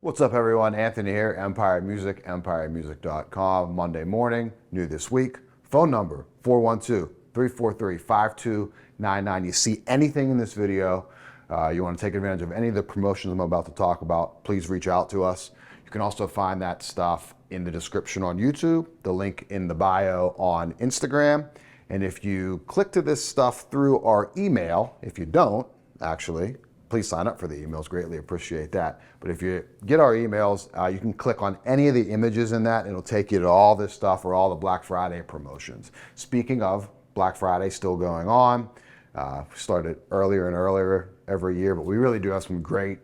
What's up, everyone? Anthony here, Empire Music, empiremusic.com. Monday morning, new this week. Phone number 412-343-5299. You see anything in this video, you want to take advantage of any of the promotions I'm about to talk about, please reach out to us. You can also find that stuff in the description on YouTube, the link in the bio on Instagram. And if you click to this stuff through our email, if you don't, actually, please sign up for the emails, greatly appreciate that. But if you get our emails, you can click on any of the images in that, and it'll take you to all this stuff or all the Black Friday promotions. Speaking of, Black Friday still going on. Started earlier and earlier every year, but we really do have some great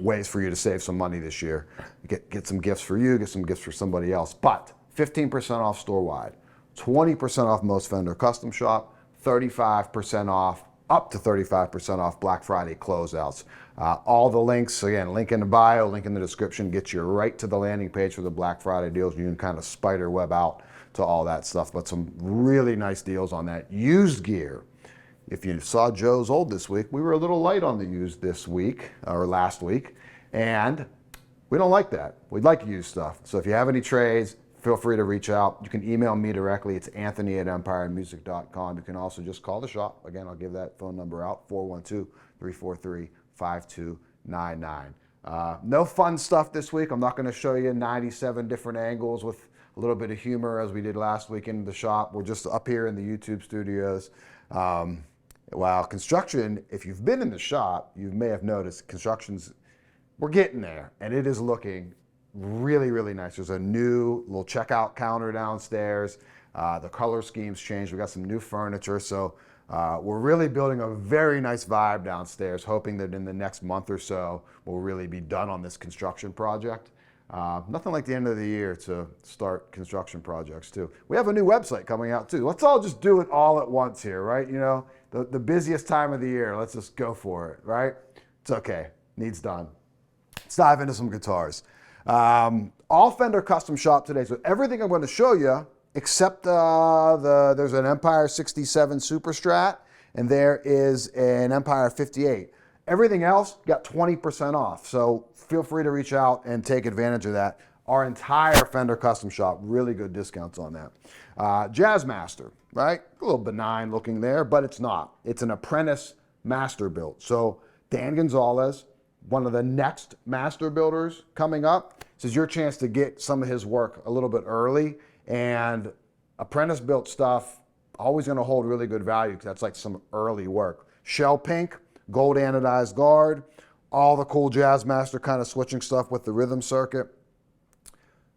ways for you to save some money this year. Get some gifts for you, get some gifts for somebody else. But 15% off store-wide, 20% off most Fender Custom Shop, 35% off, up to 35% off Black Friday closeouts. All the links, again, link in the bio, link in the description, get you right to the landing page for the Black Friday deals. You can kind of spider web out to all that stuff, but some really nice deals on that. Used gear. If you saw Joe's old this week, we were a little light on the used this week, or last week, and we don't like that. We'd like used stuff. So if you have any trades, feel free to reach out. You can email me directly. It's anthony@empiremusic.com. You can also just call the shop. Again, I'll give that phone number out, 412-343-5299. No fun stuff this week. I'm not going to show you 97 different angles with a little bit of humor as we did last week in the shop. We're just up here in the YouTube studios. Wow, construction, if you've been in the shop, you may have noticed we're getting there, and it is looking really, really nice. There's a new little checkout counter downstairs. The color scheme's changed. We got some new furniture. So we're really building a very nice vibe downstairs, hoping that in the next month or so, we'll really be done on this construction project. Nothing like the end of the year to start construction projects too. We have a new website coming out too. Let's all just do it all at once here, right? You know, the busiest time of the year. Let's just go for it, right? It's okay. Needs done. Let's dive into some guitars. All Fender Custom Shop today. So everything I'm going to show you, except there's an Empire 67 Super Strat, and there is an Empire 58. Everything else got 20% off. So feel free to reach out and take advantage of that. Our entire Fender Custom Shop, really good discounts on that. JAZZMASTER, right? A little benign looking there, but it's not. It's an apprentice master built. So Dan Gonzalez, one of the next master builders coming up. This is your chance to get some of his work a little bit early, and apprentice built stuff always going to hold really good value because that's like some early work. Shell pink, gold anodized guard, all the cool JAZZMASTER kind of switching stuff with the rhythm circuit.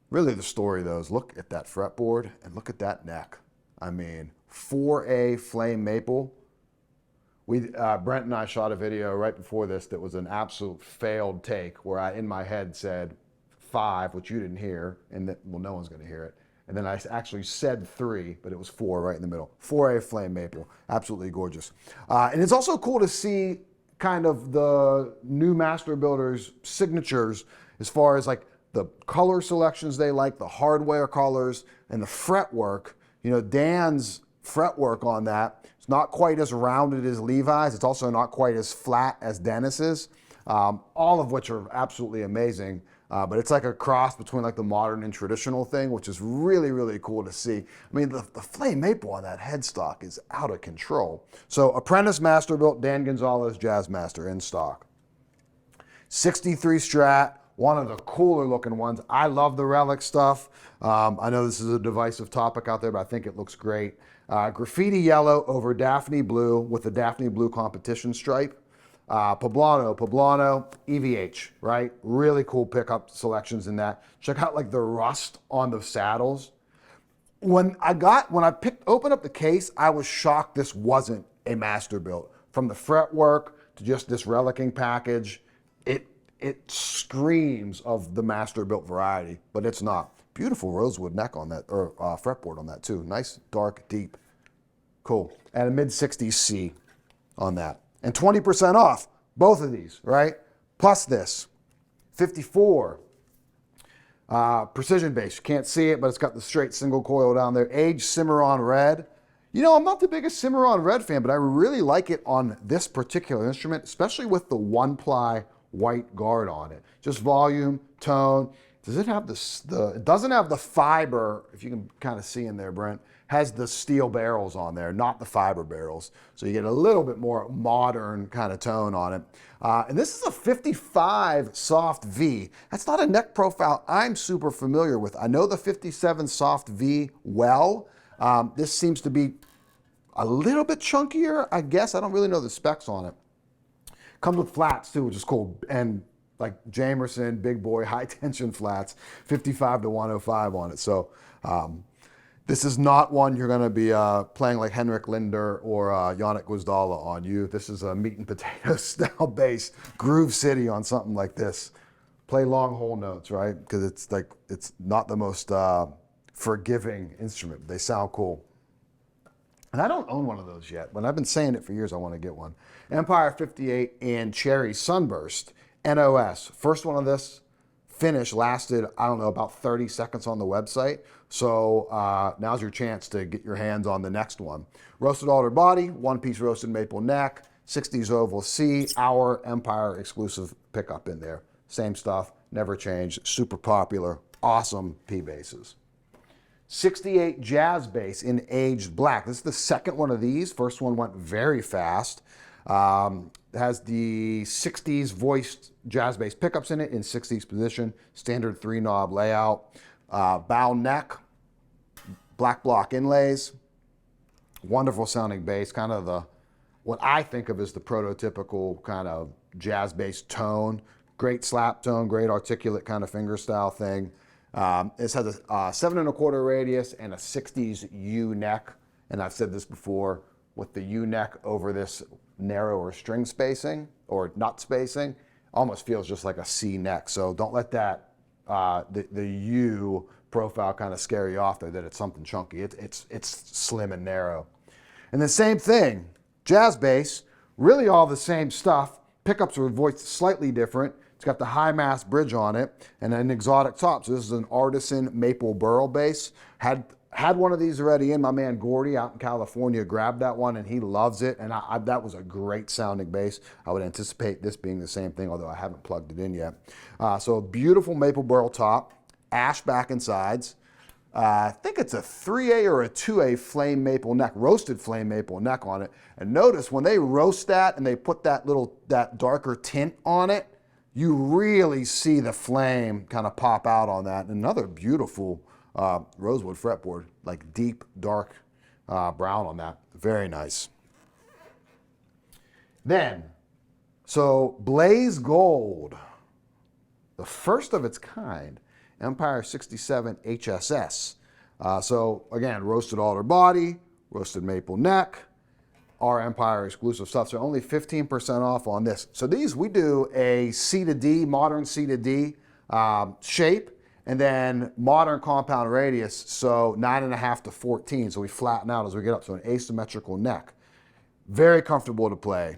Really the story though is look at that fretboard and look at that neck. I mean, 4A flame maple. Brent and I shot a video right before this that was an absolute failed take where I, in my head, said 5, which you didn't hear, and that, well, no one's going to hear it. And then I actually said 3, but it was 4 right in the middle. 4A flame maple, absolutely gorgeous. And it's also cool to see kind of the new master builders' signatures as far as like the color selections they like, the hardware colors, and the fretwork. You know, Dan's fretwork on that, it's not quite as rounded as Levi's. It's also not quite as flat as Dennis's, all of which are absolutely amazing. But it's like a cross between like the modern and traditional thing, which is really, really cool to see. I mean, the flame maple on that headstock is out of control. So apprentice master built Dan Gonzalez JAZZMASTER in stock. 63 Strat, one of the cooler looking ones. I love the Relic stuff. I know this is a divisive topic out there, but I think it looks great. Graffiti yellow over Daphne blue with the Daphne blue competition stripe. Poblano, EVH, right? Really cool pickup selections in that. Check out like the rust on the saddles. When I opened up the case, I was shocked this wasn't a master built. From the fretwork to just this relicing package, it screams of the master built variety, but it's not. Beautiful rosewood neck on that, or fretboard on that too. Nice, dark, deep. Cool. And a mid-60s C on that. And 20% off, both of these, right? Plus this, 54. Precision bass, you can't see it, but it's got the straight single coil down there. Aged Cimarron red. You know, I'm not the biggest Cimarron red fan, but I really like it on this particular instrument, especially with the one-ply white guard on it. Just volume, tone. Does it have it doesn't have the fiber, if you can kind of see in there, Brent, has the steel barrels on there, not the fiber barrels. So you get a little bit more modern kind of tone on it. And this is a 55 soft V. That's not a neck profile I'm super familiar with. I know the 57 soft V well. This seems to be a little bit chunkier, I guess. I don't really know the specs on it. Comes with flats too, which is cool. And like Jamerson, big boy, high tension flats, 55 to 105 on it. So this is not one you're going to be playing like Henrik Linder or Yannick Gwizdala on you. This is a meat and potatoes style bass, Groove City on something like this. Play long hole notes, right? Because it's not the most forgiving instrument. They sound cool. And I don't own one of those yet, but I've been saying it for years I want to get one. Empire 58 and Cherry Sunburst, NOS. First one of this finish lasted, I don't know, about 30 seconds on the website. So now's your chance to get your hands on the next one. Roasted alder body, one-piece roasted maple neck, 60s oval C, our Empire exclusive pickup in there. Same stuff, never changed, super popular, awesome P basses. 68 jazz bass in aged black. This is the second one of these. First one went very fast. It has the 60s voiced jazz bass pickups in it in 60s position, standard 3-knob layout, bow neck, black block inlays, wonderful sounding bass, kind of what I think of as the prototypical kind of jazz bass tone. Great slap tone, great articulate kind of finger style thing. This has a 7 1/4 radius and a 60s U neck. And I've said this before, with the U neck over this narrower string spacing or nut spacing, almost feels just like a C neck. So don't let that, the U profile kind of scare you off there that it's something chunky. It's slim and narrow. And the same thing, jazz bass, really all the same stuff. Pickups are voiced slightly different. It's got the high mass bridge on it and an exotic top. So this is an Artisan maple burl bass. Had one of these already in. My man Gordy out in California grabbed that one and he loves it. And that was a great sounding bass. I would anticipate this being the same thing, although I haven't plugged it in yet. So a beautiful maple burl top, ash back and sides. I think it's a 3A or a 2A flame maple neck, roasted flame maple neck on it. And notice when they roast that and they put that darker tint on it, you really see the flame kind of pop out on that. Another beautiful rosewood fretboard, like deep, dark brown on that. Very nice. Then, so Blaze Gold, the first of its kind, Empire 67 HSS. So again, roasted alder body, roasted maple neck, our Empire exclusive stuff. So only 15% off on this. So these, we do a C to D, modern C to D shape, and then modern compound radius, so 9.5 to 14. So we flatten out as we get up, so an asymmetrical neck. Very comfortable to play.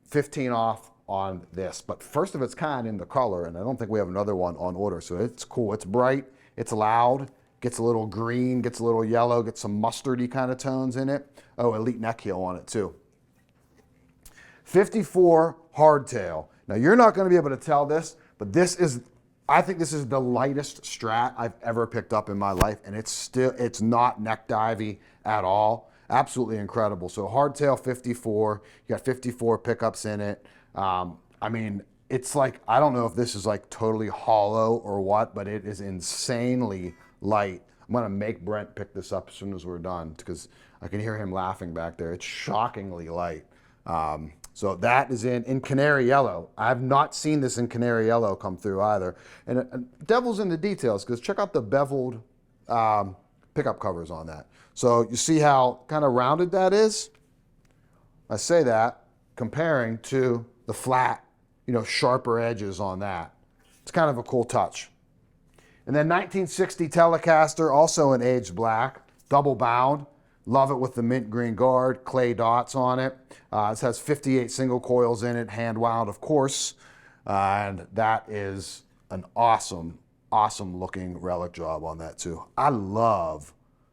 15 off on this, but first of its kind in the color, and I don't think we have another one on order, so it's cool. It's bright, it's loud, gets a little green, gets a little yellow, gets some mustardy kind of tones in it. Oh, elite neck heel on it too. 54 hardtail. Now you're not going to be able to tell this, but this is, I think this is the lightest Strat I've ever picked up in my life, and it's not neck divey at all. Absolutely incredible. So hardtail 54, you got 54 pickups in it. I mean, it's like, I don't know if this is like totally hollow or what, but it is insanely light. I'm gonna make Brent pick this up as soon as we're done because I can hear him laughing back there. It's shockingly light. So that is in canary yellow. I have not seen this in canary yellow come through either. And devil's in the details, because check out the beveled pickup covers on that. So you see how kind of rounded that is? I say that comparing to the flat, sharper edges on that. It's kind of a cool touch. And then 1960 Telecaster, also in aged black, double bound. Love it with the mint green guard, clay dots on it. This has 58 single coils in it, hand wound, of course. And that is an awesome, awesome looking relic job on that too. I love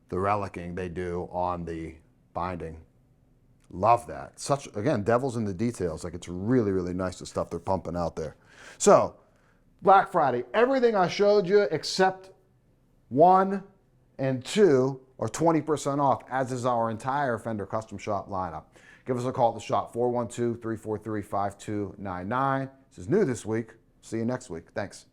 the relicing they do on the binding. Love that. Such, again, devil's in the details. Like, it's really, really nice, the stuff they're pumping out there. So, Black Friday, everything I showed you except 1 and 2 are 20% off, as is our entire Fender Custom Shop lineup. Give us a call at the shop, 412-343-5299. This is new this week. See you next week. Thanks.